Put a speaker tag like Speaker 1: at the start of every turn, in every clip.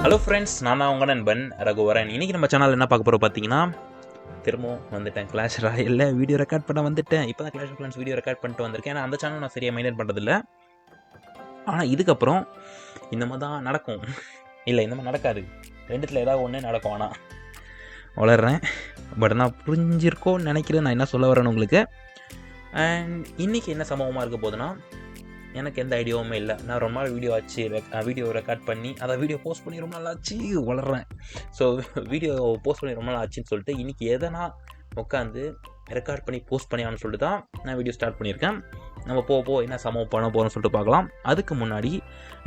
Speaker 1: Hello friends, நான் தான் உங்கள் நண்பன் ரகுவரன். இன்றைக்கி நம்ம சேனல் என்ன பார்க்க போகிறோம் பார்த்தீங்கன்னா, திரும்பவும் வந்துட்டேன் கிளாஷ் ராயலில் வீடியோ ரெக்கார்ட் பண்ண வந்துட்டேன். இப்போ தான் clash of clans video record பண்ணிட்டு வந்திருக்கேன். ஏன்னா அந்த சேனல் நான் சரியாக மெயின்டைன் பண்ணுறதில்ல. ஆனால் இதுக்கப்புறம் இந்த மாதிரி தான் நடக்கும். இல்லை, இந்த மாதிரி நடக்காது. ரெண்டுத்தில் ஏதாவது ஒன்று நடக்கும். ஆனால் வளர்கிறேன். பட் நான் புரிஞ்சிருக்கோன்னு நினைக்கிறேன் நான் என்ன சொல்ல வரேன்னு உங்களுக்கு. அண்ட் இன்றைக்கி என்ன சம்பவமாக இருக்க போகுதுன்னா, எனக்கு எந்த ஐடியாவுமே இல்லை. நான் ரொம்ப நாள் வீடியோ ரெக்கார்ட் பண்ணி அதை வீடியோ போஸ்ட் பண்ணி ரொம்ப நாள் ஆச்சு, வளர்கிறேன். ஸோ வீடியோ போஸ்ட் பண்ணி ரொம்ப நாள் ஆச்சுன்னு சொல்லிட்டு இன்றைக்கி எதை நான் உட்காந்து ரெக்கார்ட் பண்ணி போஸ்ட் பண்ணியான்னு சொல்லிட்டு தான் நான் வீடியோ ஸ்டார்ட் பண்ணியிருக்கேன். நம்ம என்ன சம்பவம் பண்ண போகிறோம்னு சொல்லிட்டு பார்க்கலாம். அதுக்கு முன்னாடி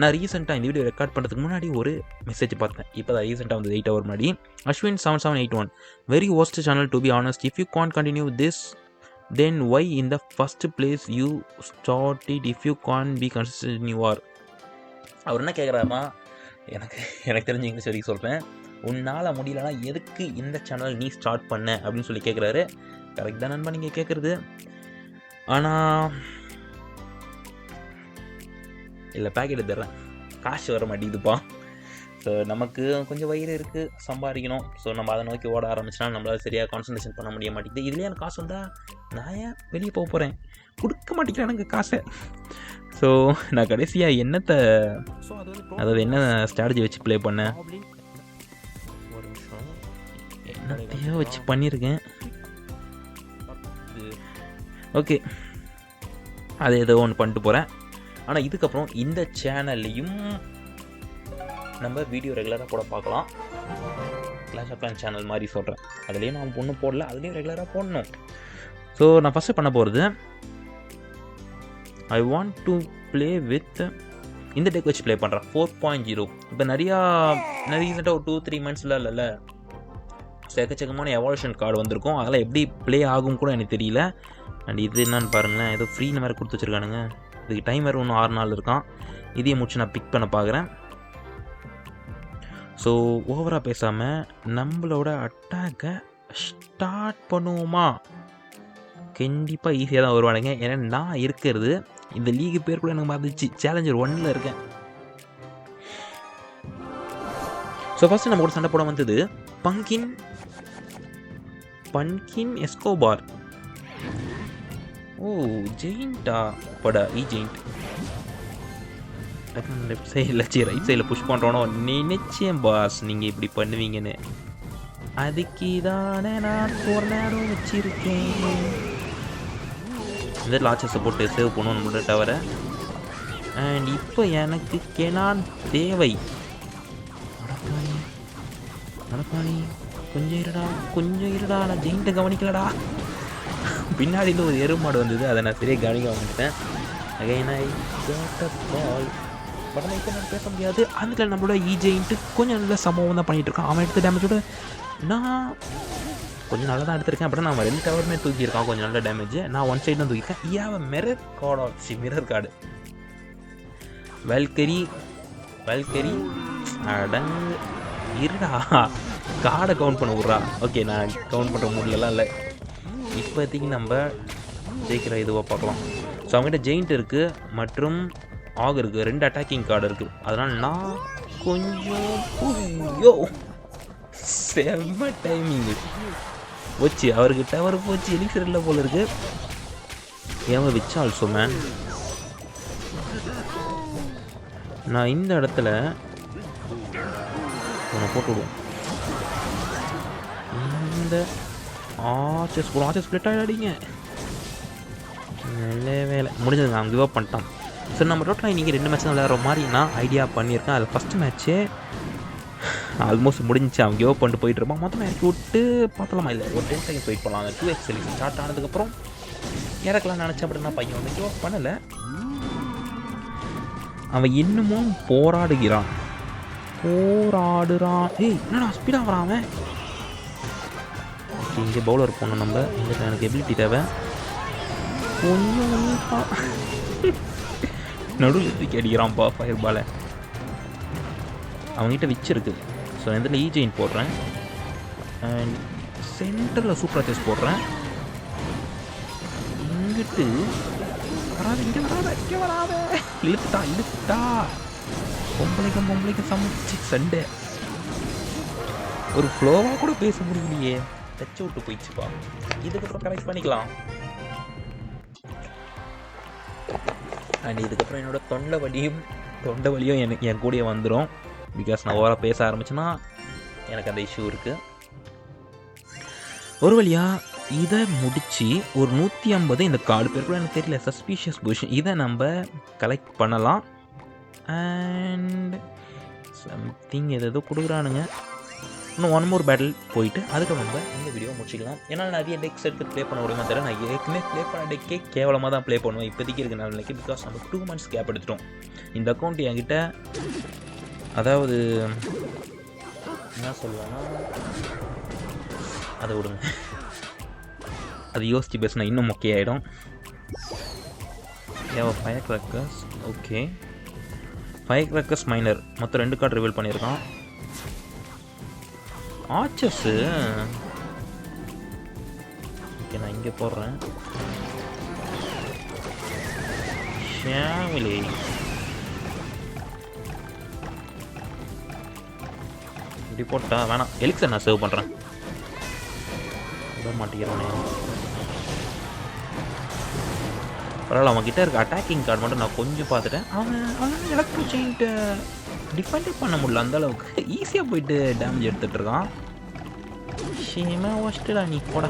Speaker 1: நான் ரீசெண்டாக இந்த வீடியோ ரெக்கார்ட் பண்ணுறதுக்கு முன்னாடி ஒரு மெசேஜ் பார்த்தேன். இப்போ தான் ரீசெண்டாக வந்து 8 hours முன்னாடி. Ashwin 7781 very worst channel to be honest. If you can't continue this, then why in the first place you started if you can't be consistent you are. அவர் என்ன கேட்குறாருன்னா, எனக்கு தெரிஞ்ச இங்கிலீஷ் வரைக்கும் சொல்கிறேன். உன்னால் முடியலன்னா எதுக்கு இந்த சேனல் நீ ஸ்டார்ட் பண்ண அப்படின்னு சொல்லி கேட்குறாரு. கரெக்ட் தான் நண்பா நீங்கள் கேட்குறது. ஆனால் இல்லை, பேக்கெட் தர்றேன், காசு வர மாட்டேங்குதுப்பா. ஸோ நமக்கு கொஞ்சம் வயிறு இருக்குது, சம்பாதிக்கணும். ஸோ நம்ம அதை நோக்கி ஓட ஆரம்பிச்சினா நம்மளால் சரியாக கான்சன்ட்ரேஷன் பண்ண முடிய மாட்டேங்குது. இதுலேயே எனக்கு காசு வந்தால் நான் ஏன் வெளியே போக போகிறேன்? கொடுக்க மாட்டேங்கிறேன் எனக்கு காசை. ஸோ நான் கடைசியாக அதாவது என்ன ஸ்ட்ராட்டஜி வச்சு ப்ளே பண்ணேன், ஒரு நிமிஷம், என்னத்தையோ வச்சு பண்ணியிருக்கேன். ஓகே, அது ஏதோ ஒன்று பண்ணிட்டு போகிறேன். ஆனால் இதுக்கப்புறம் இந்த சேனல்லையும் நம்ம வீடியோ ரெகுலராக போட பார்க்கலாம். கிளாஷ் ஆஃப் கிளான்ஸ் சேனல் மாதிரி சொல்கிறேன். அதுலேயும் நான் ஒன்றும் போடல, அதுலேயும் ரெகுலராக போடணும். ஸோ நான் ஃபஸ்ட்டு பண்ண போகிறது, I want to play with இந்த டெக் வச்சு ப்ளே பண்ணுறேன் 4.0. இப்போ நிறையா ரீசெண்டாக ஒரு 2-3 monthஸில் இல்லைல்ல, எக்கச்சக்கமான எவால்யூஷன் கார்டு வந்திருக்கும். அதெல்லாம் எப்படி ப்ளே ஆகும் கூட எனக்கு தெரியல. அண்ட் இது என்னன்னு பாருங்களேன், ஏதோ ஃப்ரீன்னு வேறு கொடுத்து வச்சுருக்கானுங்க. இதுக்கு டைம் வேறு இன்னும் 6 நாள் இருக்கான். இதையும் முடிச்சு நான் பிக் பண்ண பார்க்குறேன். ஸோ ஓவராக பேசாமல் நம்மளோட அட்டாக்கை ஸ்டார்ட் பண்ணுவோமா? கண்டிப்பாக ஈஸியாக தான் வருவானுங்க. ஏன்னா நான் இருக்கிறது இந்த லீகு பேர் கூட எனக்கு மறந்துச்சு, சேலஞ்சர் 1ல் இருக்கேன். ஸோ ஃபஸ்ட்டு நம்ம கூட சண்டை போட வந்தது பன்கின் எஸ்கோபார். ஓ, ஜெயிண்டா படா, ஜெயிண்ட் லெஃப்ட் சைடில் ரைட் சைடில் புஷ் பண்ணுறோனோ நினைச்சேன் பாஸ் நீங்கள் இப்படி பண்ணுவீங்கன்னு. அதுக்கு தானே நான் ஒரு நேரம் வச்சிருக்கேன். இந்த லாச்சஸை போட்டு சேவ் பண்ணுவோம் நம்மளோட டவரை. அண்ட் இப்போ எனக்கு கெனான் தேவை. நடப்பானி கொஞ்சம் இருடா, நான் ஜெயிண்ட்டை கவனிக்கலடா. பின்னாடி ஒரு எருமாடு வந்தது, அதை நான் சரியாக கவனிக்க வந்துட்டேன். அகைன் ஐ காட் அ பால். படம் இப்போ நான் பேச முடியாது. அதில் நம்மளோட ஜெயிண்ட்டு கொஞ்சம் நல்ல சம்பவம் தான் பண்ணிகிட்டு இருக்கான். அவன் எடுத்த டேமேஜோட நான் கொஞ்சம் நல்லா தான் எடுத்திருக்கேன். அப்படின்னா நான் 2 டவருமே தூக்கியிருக்கான், கொஞ்சம் நல்ல டேமேஜ். நான் 1 சைடு தான் தூக்கியிருக்கேன். அவன் மிரர் கார்டு வெல்கரி அடங்கு இருடா, கார்டை கவுண்ட் பண்ண விட்றா. ஓகே, நான் கவுண்ட் பண்ணுற மூட்லலாம் இல்லை. இப்போதைக்கு நம்ம ஜெயிக்கிற இதுவாக பார்க்கலாம். ஸோ அவங்ககிட்ட ஜெயிண்ட் இருக்குது மற்றும் ஆக் இருக்குது, 2 அட்டாக்கிங் கார்டு இருக்குது. அதனால் நான் கொஞ்சம் செம்ம டைமிங்கு போச்சு. அவருக்கு டவர் போச்சு, எலிக்சர் இல்லை போல இருக்கு. ஏன் விச் ஆல்சோ மேன். நான் இந்த இடத்துல உன்னை போட்டு விடுவோம். இந்த ஆச்சஸ் ஸ்ப்ளிட் ஆகிடாதீங்க. நல்ல வேலை முடிஞ்சது, நான் கிவ் அப் பண்ணிட்டான். ஸோ நம்ம டோட்டலாக இன்றைக்கி 2 மேட்ச் தான் விளையாடுற மாதிரி நான் ஐடியா பண்ணியிருக்கேன். அதில் ஃபஸ்ட்டு மேட்ச்சே ஆல்மோஸ்ட் முடிஞ்சிச்சு. அவன் கிவ் அப் பண்ணிட்டு போயிட்டு இருப்பான். மொத்தமாக இறக்கி விட்டு பார்த்தலாமா? இல்லை, ஒரு 10 seconds வெயிட் பண்ணலாம். அந்த 2x செலிக்ஷன் ஸ்டார்ட் ஆனதுக்கப்புறம் இறக்கலாம் நினச்சேன். அப்படின்னா பையன் வந்து கிவ் அப் பண்ணலை. அவன் இன்னமும் போராடுறான். ஏய், என்னடா ஸ்பீடாக வரான் அவன். இங்கே பவுலர் போகணும் நம்ம. இங்கே எனக்கு எபிலிட்டி தேவை. கொஞ்சம் நடுவில் தூக்கி அடிக்கிறான்ப்பா ஃபயர் பாலை. அவங்ககிட்ட விச் இருக்குது. ஸோ இதில் ஜெயின் போடுறேன். அண்ட் சென்டரில் சூப்பர் செஸ் போடுறேன். இங்கிட்டு வராத இழுத்துட்டா. பொம்பளைக்கும் சமைச்சு சண்டை. ஒரு ஃப்ளோவாக கூட பேச முடியலையே, டச் விட்டு போயிடுச்சுப்பா. இதுக்கப்புறம் கனெக்ட் பண்ணிக்கலாம். அண்ட் இதுக்கப்புறம் என்னோட தொண்டை வலியும் என் கூடயே வந்துடும். பிகாஸ் நான் ஓவராக பேச ஆரம்பிச்சேன்னா எனக்கு அந்த இஷ்யூ இருக்குது. ஒரு வழியாக இதை முடித்து ஒரு 150 இந்த கார்டு பேர் கூட எனக்கு தெரியல, சஸ்பீஷியஸ் பொசிஷன், இதை நம்ம கலெக்ட் பண்ணலாம். அண்ட் சம்திங் எதோ கொடுக்குறானுங்க. இன்னும் 1 more பேட்டில் போயிட்டு அதுக்கப்புறம் நம்ம இந்த வீடியோ முடிச்சிக்கலாம். ஏன்னா நிறைய டெக்ஸ் எடுத்து ப்ளே பண்ண முடியுமா தெரியல. நான் ஏற்கனவே ப்ளே பண்ண டெக்கே கேவலமாக தான் ப்ளே பண்ணுவேன் இப்போதைக்கு இருக்க நாளைக்கு. பிகாஸ் நம்ம 2 months கேப் எடுத்துட்டோம். இந்த அக்கௌண்ட் என்கிட்ட, அதாவது என்ன சொல்லுவேன்னா, அதை விடுங்க, அது யோசிச்சு பேசினா இன்னும் மொக்கையாயிடும். Fire crackers, okay, fire crackers minor மொத்தம் 2 கார்டு ரிவீல் பண்ணியிருக்கான். ஆச்சஸு ஓகே, நான் இங்கே போடுறேன். ஷாமிலி இப்படி போட்டா வேணாம், எலிக்ஸர் நான் சேவ் பண்ணுறேன். விட மாட்டேங்கிறவனே, பரவாயில்ல. அவன்கிட்ட இருக்க அட்டாக்கிங் கார்டு மட்டும் நான் கொஞ்சம் பார்த்துட்டேன். அவன் எலக்ட்ரோ செயின்ட்டு டிஃபெண்டே பண்ண முடியல, அந்த அளவுக்கு ஈஸியாக போயிட்டு டேமேஜ் எடுத்துகிட்டு இருக்கான். ஷேமா வாஸ்டடா நீ போட.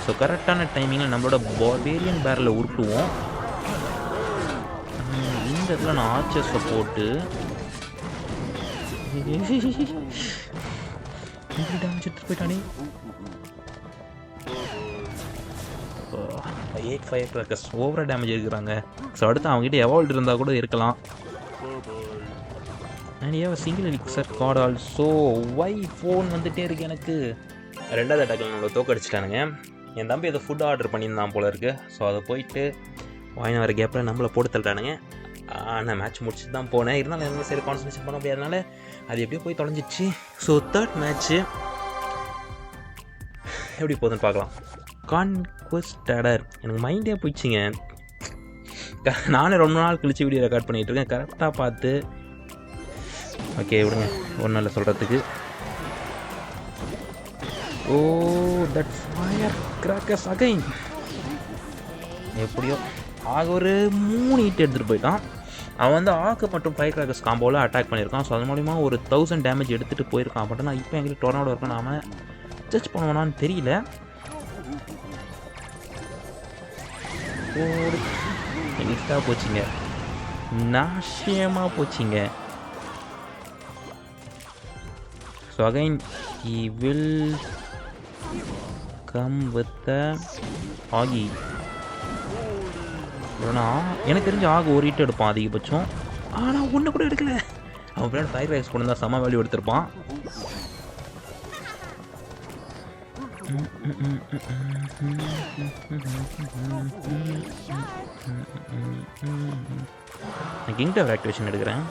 Speaker 1: ஸோ கரெக்டான டைமிங்கில் நம்மளோட பார்பேரியன் பேரில் உருட்டுவோம். இந்த இடத்துல நான் ஆர்ச்சர்ஸை போட்டு டேமேஜ் எடுத்துகிட்டு போயிட்டானே. 8 ஃபயர் கிராக்கர்ஸ் ஓவராக டேமேஜ் இருக்கிறாங்க. ஸோ அடுத்து அவங்ககிட்ட எவால்வ் இருந்தால் கூட இருக்கலாம். அண்ட் ஏன் single elixir card also. Phone வந்துகிட்டே இருக்கு எனக்கு. 2வது அட்டாக்கில் நம்மளை தோக்கடிச்சிட்டானுங்க. என் தம்பி ஏதோ ஃபுட் ஆர்டர் பண்ணியிருந்தான் போல இருக்குது. ஸோ அதை போயிட்டு வாங்கின வர கேப்பில் நம்மளை போட்டு தள்ளிட்டானுங்க. நான் மேட்ச் முடிச்சுட்டு தான் போனேன். இருந்தாலும் எந்த சரி கான்சன்ட்ரேஷன் பண்ண முடியாதனால அது எப்படியோ போய் தொலைஞ்சிச்சு. ஸோ 3rd மேட்ச்சு எப்படி போகுதுன்னு பார்க்கலாம். கான்குவெஸ்டடர் எனக்கு மைண்டே போயிடுச்சிங்க. நானே ரொம்ப நாள் கழிச்சு வீடியோ ரெக்கார்ட் பண்ணிகிட்டு இருக்கேன். கரெக்டாக பார்த்து ஓகே விடுங்க, ஒன்றும் இல்லை சொல்கிறதுக்கு. ஓ தட் ஃபயர் கிராக்கர்ஸ் அகைன். எப்படியோ ஆக ஒரு 3 ஹிட் எடுத்துகிட்டு போயிட்டான். அவன் வந்து ஆக்கு மற்றும் ஃபயர் கிராக்கர்ஸ் காம்போவில் அட்டாக் பண்ணியிருக்கான். ஸோ அது மூலிமா ஒரு 1000 டேமேஜ் எடுத்துகிட்டு போயிருக்கான். பட் நான் இப்போ எங்கிட்ட டொர்னாடோ இருக்கேன், நாம ஜட்ஜ் பண்ணுவானான்னு தெரியல. ஓடு எலிஸ்டாக போச்சுங்க, நாசியமாக போச்சுங்க. So again he will come with the ஆகி. எனக்கு தெரிஞ்ச ஆகு ஒரு ஹிட் எடுப்பான் அதிகபட்சம். ஆனால் ஒன்று கூட எடுக்கல. அவன் பின்னாடி ஃபயர் ரைஸ் கொண்டு தான் செம்ம வேல்யூ எடுத்திருப்பான். நான் கிங் டவர் ஆக்டிவேஷன் எடுக்கிறேன்.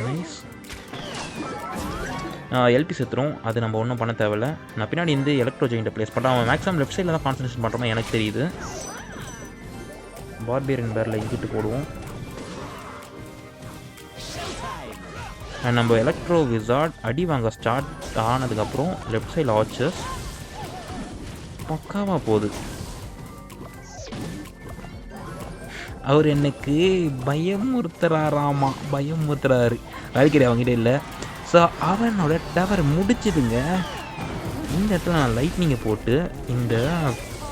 Speaker 1: நைஸ். எல்பி செத்துரும், அது நம்ம ஒன்றும் பண்ண தேவையில்ல. நான் பின்னாடி இந்த எலக்ட்ரோ ஜெயின்ட்டை ப்ளேஸ் பண்ணுறேன். அவன் மேக்ஸிமம் லெஃப்ட் சைடில் தான் கான்சன்ட்ரேஷன் பண்ணுறோம் எனக்கு தெரியுது. பார்பேரியன் பேரில் இங்கிட்டு போடுவோம். அண்ட் நம்ம எலக்ட்ரோ விசார்ட் அடி வாங்க ஸ்டார்ட் ஆனதுக்கப்புறம் லெஃப்ட் சைடில் ஆர்ச்சர்ஸ் பக்காவாக போகுது. அவர் எனக்கு பயமுறுத்துறாரு. வேலைக்கிற அவங்ககிட்ட இல்லை. ஸோ அவனோட டவர் முடிச்சுதுங்க. இந்த இடத்துல நான் லைட்னிங்கை போட்டு இந்த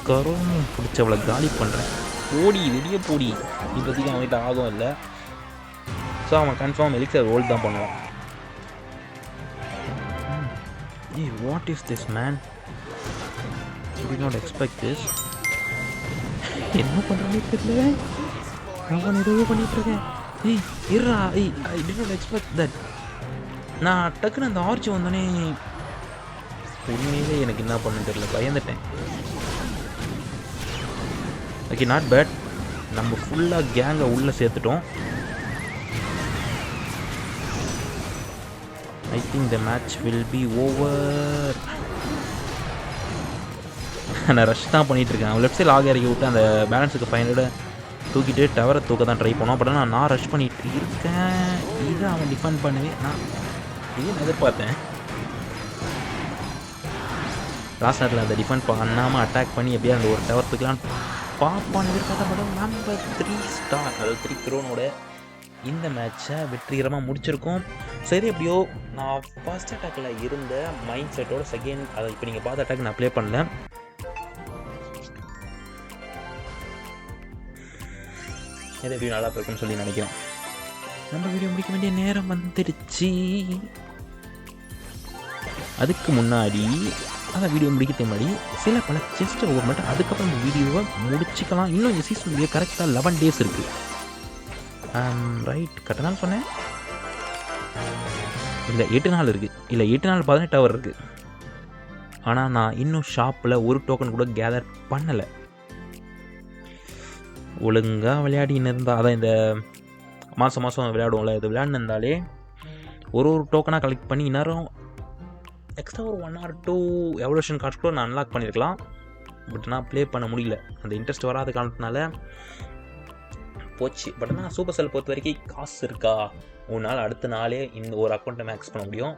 Speaker 1: கரோம் பிடிச்சவளை காலி பண்ணுறேன். போடி வெளியே போடி. இப்போதைக்கு அவங்ககிட்ட ஆகும் இல்லை. ஸோ அவன் கன்ஃபார்ம் எலிக்சர் ரோல் தான் பண்ணுவான். ஏய் what is this man, you did not expect this. என்ன பண்ணுறானே தெரியல. அவன் ஏதோ பண்ணிகிட்ருக்கேன். ஏய் இருறா, I did not expect that. நான் டக்குன்னு அந்த ஆர்ச் வந்தோடனே உண்மையிலே எனக்கு என்ன பண்ணு தெரியல, பயந்துட்டேன். Okay not bad. நம்ம ஃபுல்லாக கேங்கை உள்ளே சேர்த்துட்டோம். I think the match will be over. நான் ரஷ் தான் பண்ணிகிட்ருக்கேன். அவன் லெஃப்ட் சைடில் ஆக இறக்கி விட்டு அந்த பேலன்ஸுக்கு 500 தூக்கிட்டு டவரை தூக்க தான் ட்ரை பண்ணோம். பட் நான் ரஷ் பண்ணிட்டு இருக்கேன். இதை அவன் டிஃபெண்ட் பண்ணுவேன். நான் இதுன்னு எதிர்பார்த்தேன். லாஸ்ட் நேரத்தில் அந்த டிஃபெண்ட் பண்ணாமல் அட்டாக் பண்ணி எப்படியா அந்த ஒரு டவர் தூக்கலாம் பார்ப்பான்னு எதிர்பார்த்தா. படம் நம்பர் 3 ஸ்டார், அதாவது 3 க்ரோனோட இந்த மேட்சை வெற்றிகரமாக முடிச்சிருக்கோம். சரி, எப்படியோ நான் ஃபர்ஸ்ட் அட்டாக்கில் இருந்த மைண்ட் செட்டோட செகண்ட், அதை இப்போ நீங்கள் பார்த்த அட்டாக் நான் ப்ளே பண்ணல. எது எப்படி நல்லா இருக்கும்னு சொல்லி நினைக்கிறேன். நம்ம வீடியோ முடிக்க வேண்டிய நேரம் வந்துடுச்சு. அதுக்கு முன்னாடி அந்த வீடியோ முடிக்கிறதுக்கு முன்னாடி சில பல செஸ்ட் ஓவர் மட்டும், அதுக்கப்புறம் இந்த வீடியோவை முடிச்சுக்கலாம். இன்னும் இந்த சீசன் வீடியோ கரெக்டாக 11 டேஸ் இருக்குது. ரைட், கரெக்டாக சொன்னேன். இல்லை 8 நாள் இருக்குது. இல்லை 8 நாள் 18 ஹவர் இருக்குது. ஆனால் நான் இன்னும் ஷாப்பில் ஒரு டோக்கன் கூட கேதர் பண்ணலை. ஒழுங்காக விளையாடின்னு இருந்தால், அதான் இந்த மாதம் விளையாடுவோம்ல, இது விளையாடின்னு இருந்தாலே ஒரு டோக்கனாக கலெக்ட் பண்ணி இன்னும் எக்ஸ்ட்ரா ஒரு 1 or 2 எவல்யூஷன் கார்ட்ஸ் கூட நான் அன்லாக் பண்ணியிருக்கலாம். பட் நான் ப்ளே பண்ண முடியல, அந்த இன்ட்ரெஸ்ட் வராத காரணத்தினால போச்சு. பட் ஆனால் சூப்பர் செல் பொறுத்த வரைக்கும் காசு இருக்கா, உன்னால் அடுத்த நாளே இந்த ஒரு அக்கௌண்ட்டை மேக்ஸ் பண்ண முடியும்.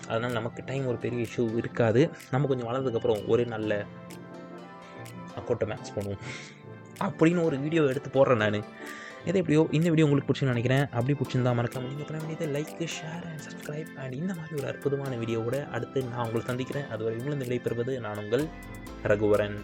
Speaker 1: அதனால் நமக்கு டைம் ஒரு பெரிய இஷ்யூ இருக்காது. நம்ம கொஞ்சம் வளர்ந்ததுக்கப்புறம் ஒரு நல்ல அக்கௌண்ட்டை மேக்ஸ் பண்ணுவோம் அப்படின்னு ஒரு வீடியோ எடுத்து போடுறேன் நான். எது எப்படியோ இந்த வீடியோ உங்களுக்கு பிடிச்சுன்னு நினைக்கிறேன். அப்படி பிடிச்சிருந்தா மறக்காம நீங்கள் பண்ண வேண்டியது like, share and subscribe. And இந்த மாதிரி ஒரு அற்புதமான வீடியோவோட அடுத்து நான் உங்களை சந்திக்கிறேன். அதுவரை உங்களை விடைபெறுவது நான் உங்கள் ரகுவரன்.